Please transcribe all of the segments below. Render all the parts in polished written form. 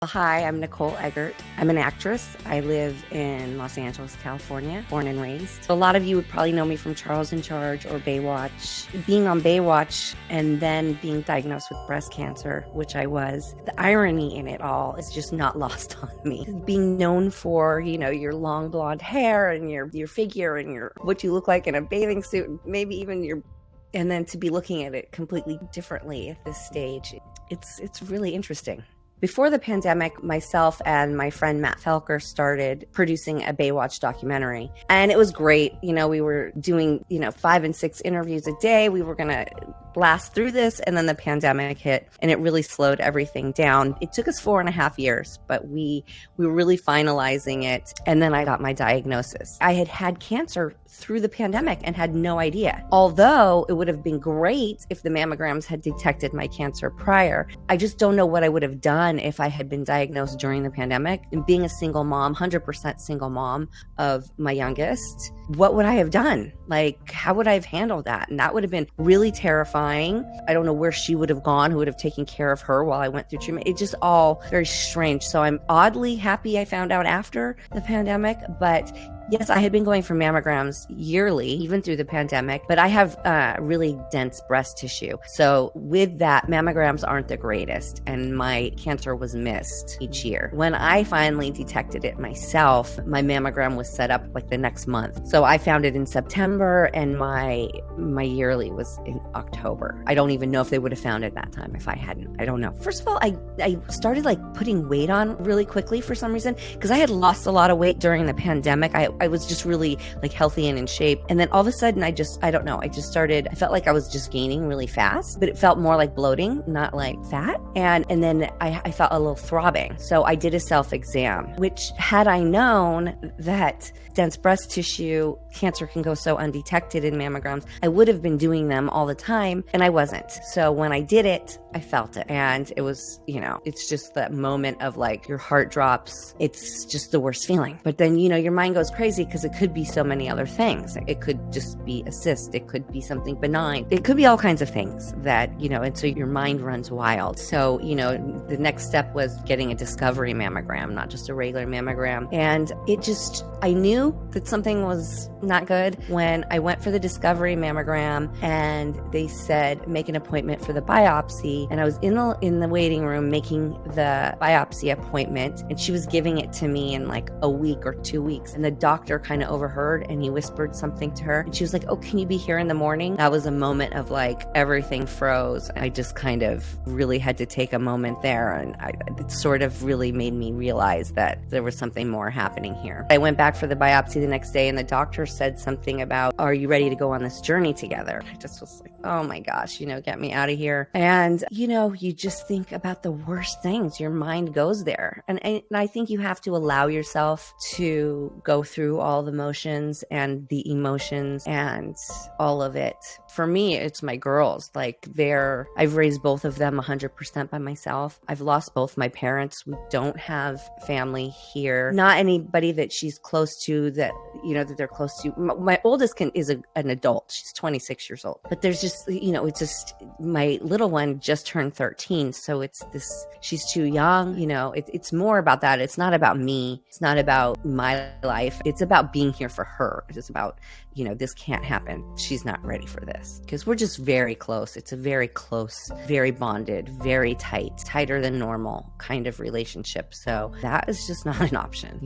Hi, I'm Nicole Eggert. I'm an actress. I live in Los Angeles, California, born and raised. So a lot of you would probably know me from Charles in Charge or Baywatch. Being on Baywatch and then being diagnosed with breast cancer, which I was, the irony in it all is just not lost on me. Being known for, your long blonde hair and your figure and what you look like in a bathing suit, maybe even and then to be looking at it completely differently at this stage. It's really interesting. Before the pandemic, myself and my friend Matt Felker started producing a Baywatch documentary. And it was great. We were doing, 5 and 6 interviews a day. We were going to blast through this. And then the pandemic hit and it really slowed everything down. It took us 4.5 years, but we were really finalizing it. And then I got my diagnosis. I had cancer through the pandemic and had no idea. Although it would have been great if the mammograms had detected my cancer prior. I just don't know what I would have done if I had been diagnosed during the pandemic. And being a single mom, 100% single mom of my youngest, what would I have done? How would I have handled that? And that would have been really terrifying. I don't know where she would have gone, who would have taken care of her while I went through treatment. It's just all very strange. So I'm oddly happy I found out after the pandemic, but yes, I had been going for mammograms yearly, even through the pandemic, but I have really dense breast tissue. So with that, mammograms aren't the greatest, and my cancer was missed each year. When I finally detected it myself, my mammogram was set up the next month. So I found it in September, and my yearly was in October. I don't even know if they would have found it that time if I hadn't. I don't know. First of all, I started putting weight on really quickly for some reason, because I had lost a lot of weight during the pandemic. I was just really healthy and in shape. And then all of a sudden I felt like I was just gaining really fast, but it felt more like bloating, not like fat. And then I felt a little throbbing. So I did a self-exam, which had I known that dense breast tissue cancer can go so undetected in mammograms, I would have been doing them all the time, and I wasn't. So when I did it, I felt it. And it was, it's just that moment of your heart drops. It's just the worst feeling. But then, your mind goes crazy because it could be so many other things. It could just be a cyst. It could be something benign. It could be all kinds of things that, and so your mind runs wild. So, the next step was getting a discovery mammogram, not just a regular mammogram. And I knew that something was not good when I went for the discovery mammogram and they said, make an appointment for the biopsy. And I was in the waiting room making the biopsy appointment, and she was giving it to me in a week or 2 weeks. And the doctor kind of overheard, and he whispered something to her. And she was like, oh, can you be here in the morning? That was a moment of everything froze. I just kind of really had to take a moment there. And it sort of really made me realize that there was something more happening here. I went back for the biopsy the next day, and the doctor said something about, are you ready to go on this journey together? I just was like, oh my gosh, get me out of here. And, you just think about the worst things. Your mind goes there. And I think you have to allow yourself to go through all the motions and the emotions and all of it. For me, it's my girls. I've raised both of them 100% by myself. I've lost both my parents. We don't have family here. Not anybody that she's close to that they're close to. My oldest is an adult. She's 26 years old. But there's just, it's just, my little one just turned 13. So it's this, she's too young. It's more about that. It's not about me. It's not about my life. It's about being here for her. It's about, this can't happen. She's not ready for this, because we're just very close. It's a very close, very bonded, very tighter than normal kind of relationship. So that is just not an option.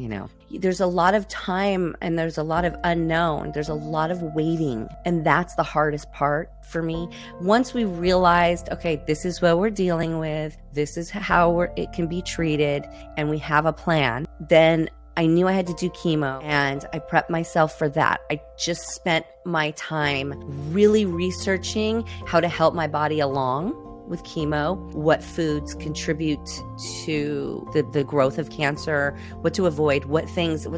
There's a lot of time and there's a lot of unknown. There's a lot of waiting. And that's the hardest part for me. Once we realized, okay, this is what we're dealing with, this is how it can be treated, and we have a plan, then I knew I had to do chemo, and I prepped myself for that. I just spent my time really researching how to help my body along with chemo, what foods contribute to the growth of cancer, what to avoid, what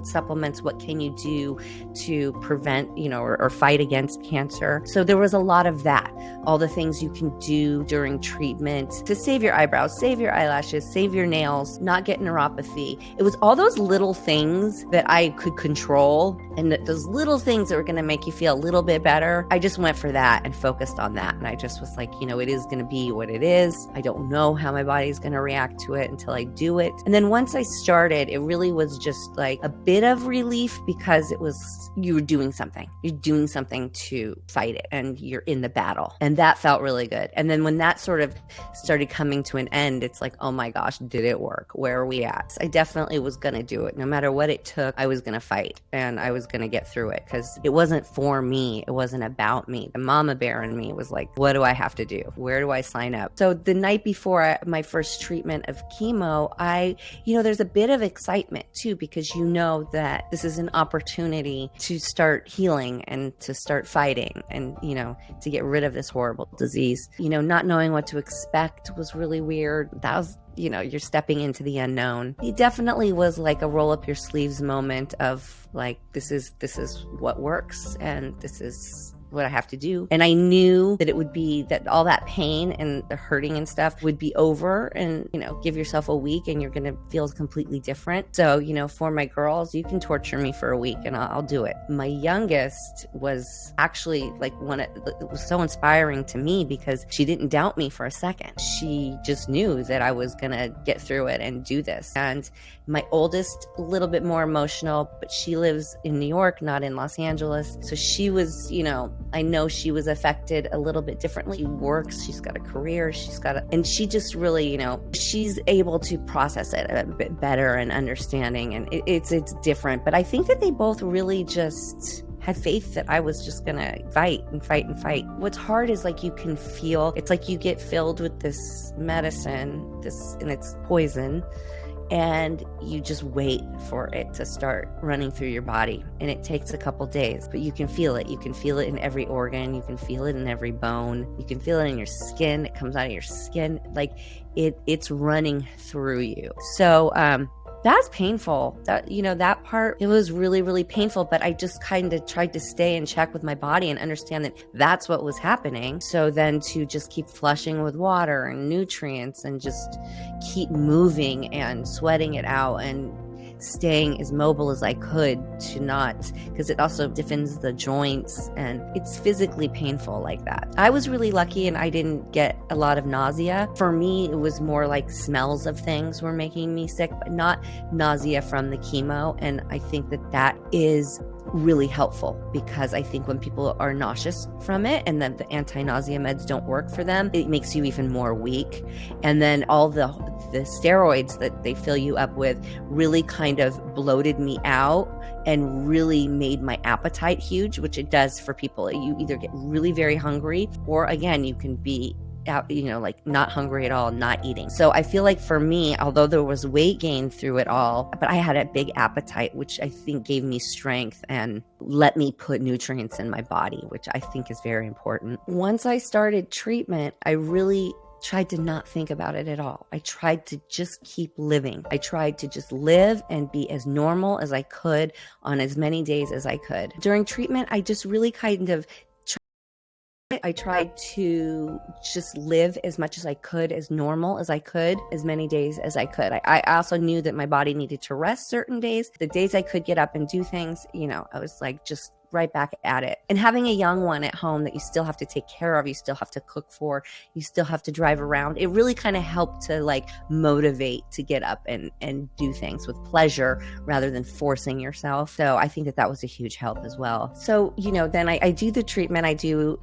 supplements, what can you do to prevent, or fight against cancer. So there was a lot of that. All the things you can do during treatment to save your eyebrows, save your eyelashes, save your nails, not get neuropathy. It was all those little things that I could control, and those little things that were going to make you feel a little bit better. I just went for that and focused on that. And I just was like, it is going to be idea what it is. I don't know how my body's going to react to it until I do it. And then once I started, it really was just like a bit of relief because it was, you were doing something. You're doing something to fight it and you're in the battle. And that felt really good. And then when that sort of started coming to an end, it's like, oh my gosh, did it work? Where are we at? I definitely was going to do it. No matter what it took, I was going to fight and I was going to get through it because it wasn't for me. It wasn't about me. The mama bear in me was like, what do I have to do? Where do I sign up? So the night before my first treatment of chemo, there's a bit of excitement too, because you know that this is an opportunity to start healing and to start fighting and, to get rid of this horrible disease. Not knowing what to expect was really weird. That was, you're stepping into the unknown. It definitely was like a roll up your sleeves moment of like, this is what works and this is what I have to do. And I knew that it would be that all that pain and the hurting and stuff would be over and, give yourself a week and you're going to feel completely different. So, for my girls, you can torture me for a week and I'll do it. My youngest was actually like it was so inspiring to me because she didn't doubt me for a second. She just knew that I was going to get through it and do this. And my oldest, a little bit more emotional, but she lives in New York, not in Los Angeles. So she was, I know she was affected a little bit differently. She works, she's got a career, and she just really, she's able to process it a bit better and understanding, and it's different. But I think that they both really just had faith that I was just gonna fight and fight and fight. What's hard is like you can feel, it's like you get filled with this medicine, and it's poison, and you just wait for it to start running through your body. And it takes a couple days, but you can feel it. You can feel it in every organ. You can feel it in every bone. You can feel it in your skin. It comes out of your skin. Like it's running through you. So, that's painful. That part, it was really, really painful, but I just kind of tried to stay in check with my body and understand that that's what was happening. So then to just keep flushing with water and nutrients and just keep moving and sweating it out and staying as mobile as I could to not, because it also stiffens the joints and it's physically painful like that. I was really lucky and I didn't get a lot of nausea. For me, it was more like smells of things were making me sick, but not nausea from the chemo. And I think that is really helpful because I think when people are nauseous from it and then the anti-nausea meds don't work for them, it makes you even more weak. And then all the steroids that they fill you up with really kind of bloated me out and really made my appetite huge, which it does for people. You either get really very hungry or again, you can be out, like not hungry at all, not eating. So I feel like for me, although there was weight gain through it all, but I had a big appetite, which I think gave me strength and let me put nutrients in my body, which I think is very important. Once I started treatment, I really tried to not think about it at all. I tried to just keep living. I tried to just live and be as normal as I could on as many days as I could. During treatment, I just really kind of I tried to just live as much as I could, as normal as I could, as many days as I could. I also knew that my body needed to rest certain days. The days I could get up and do things, I was like just right back at it. And having a young one at home that you still have to take care of, you still have to cook for, you still have to drive around, it really kind of helped to like motivate to get up and do things with pleasure rather than forcing yourself. So I think that was a huge help as well. So, then I do the treatment, I do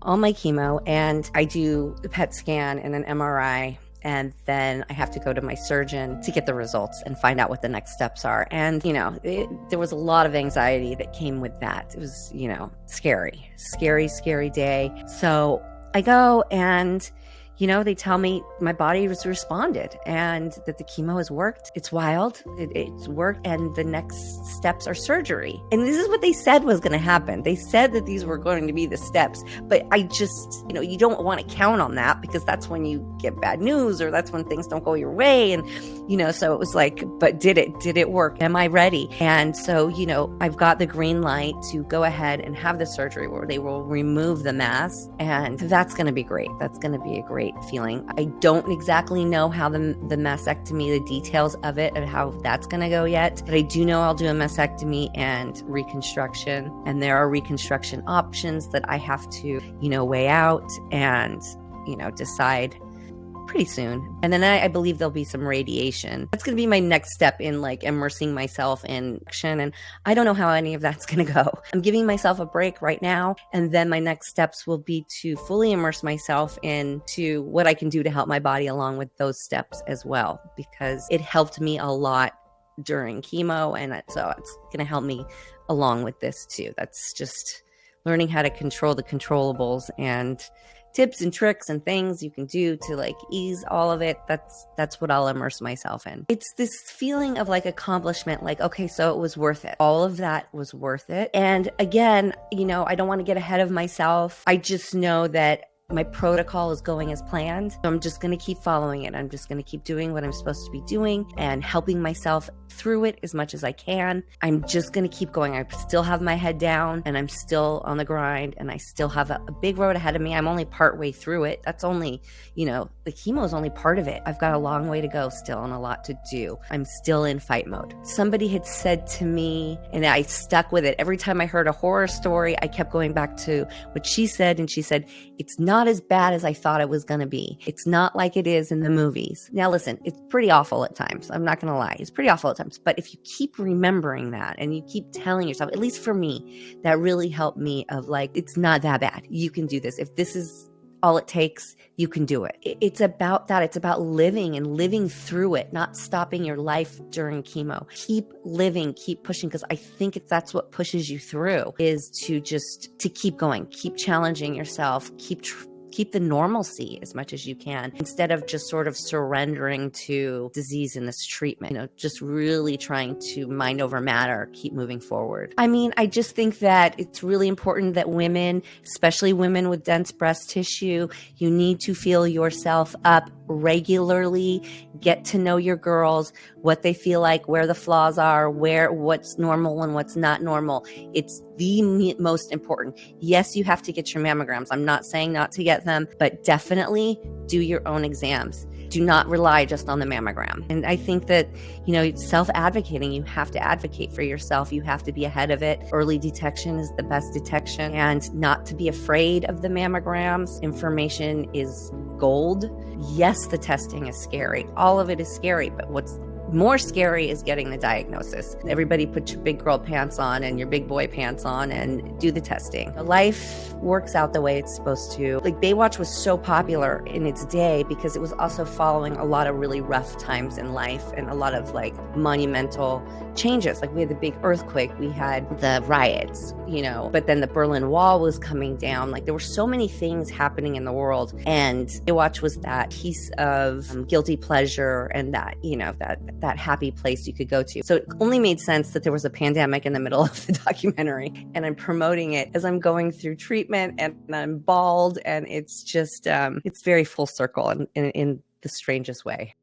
all my chemo, and I do a PET scan and an MRI. And then I have to go to my surgeon to get the results and find out what the next steps are. And, there was a lot of anxiety that came with that. It was, scary day. So I go and, they tell me my body has responded and that the chemo has worked. It's wild. It's worked. And the next steps are surgery. And this is what they said was going to happen. They said that these were going to be the steps. But I just, you don't want to count on that because that's when you get bad news or that's when things don't go your way. And, so it was like, but did it work? Am I ready? And so, I've got the green light to go ahead and have the surgery where they will remove the mass. And that's going to be great. That's going to be a great feeling. I don't exactly know how the mastectomy, the details of it, and how that's going to go yet, but I do know I'll do a mastectomy and reconstruction, and there are reconstruction options that I have to, weigh out, and decide pretty soon. And then I believe there'll be some radiation. That's going to be my next step in like immersing myself in action. And I don't know how any of that's going to go. I'm giving myself a break right now. And then my next steps will be to fully immerse myself into what I can do to help my body along with those steps as well, because it helped me a lot during chemo. And so it's going to help me along with this too. That's just learning how to control the controllables and tips and tricks and things you can do to like ease all of it. That's what I'll immerse myself in. It's this feeling of like accomplishment, like, okay, so it was worth it. All of that was worth it. And again, I don't want to get ahead of myself. I just know that my protocol is going as planned. So I'm just going to keep following it. I'm just going to keep doing what I'm supposed to be doing and helping myself through it as much as I can. I'm just going to keep going. I still have my head down and I'm still on the grind and I still have a big road ahead of me. I'm only part way through it. That's only, the chemo is only part of it. I've got a long way to go still and a lot to do. I'm still in fight mode. Somebody had said to me, and I stuck with it. Every time I heard a horror story, I kept going back to what she said. And she said, it's not as bad as I thought it was going to be. It's not like it is in the movies. Now, listen, it's pretty awful at times. I'm not going to lie. It's pretty awful at times. But if you keep remembering that and you keep telling yourself, at least for me, that really helped me of like, it's not that bad. You can do this. If this is all it takes, you can do it. It's about that. It's about living and living through it, not stopping your life during chemo. Keep living, keep pushing, because I think that's what pushes you through, is to keep going, keep challenging yourself, keep the normalcy as much as you can, instead of just sort of surrendering to disease in this treatment, just really trying to mind over matter, keep moving forward. I mean, I just think that it's really important that women, especially women with dense breast tissue, you need to feel yourself up regularly, get to know your girls, what they feel like, where the flaws are, what's normal and what's not normal. It's the most important. Yes, you have to get your mammograms. I'm not saying not to get them, but definitely do your own exams. Do not rely just on the mammogram. And I think that, self-advocating, you have to advocate for yourself. You have to be ahead of it. Early detection is the best detection, and not to be afraid of the mammograms. Information is gold. Yes, the testing is scary. All of it is scary, but what's more scary is getting the diagnosis. Everybody put your big girl pants on and your big boy pants on and do the testing. Life works out the way it's supposed to. Like, Baywatch was so popular in its day because it was also following a lot of really rough times in life and a lot of like monumental changes. Like, we had the big earthquake, we had the riots, but then the Berlin Wall was coming down. Like, there were so many things happening in the world, and Baywatch was that piece of guilty pleasure and that, that happy place you could go to. So it only made sense that there was a pandemic in the middle of the documentary, and I'm promoting it as I'm going through treatment and I'm bald, and it's just, it's very full circle in the strangest way.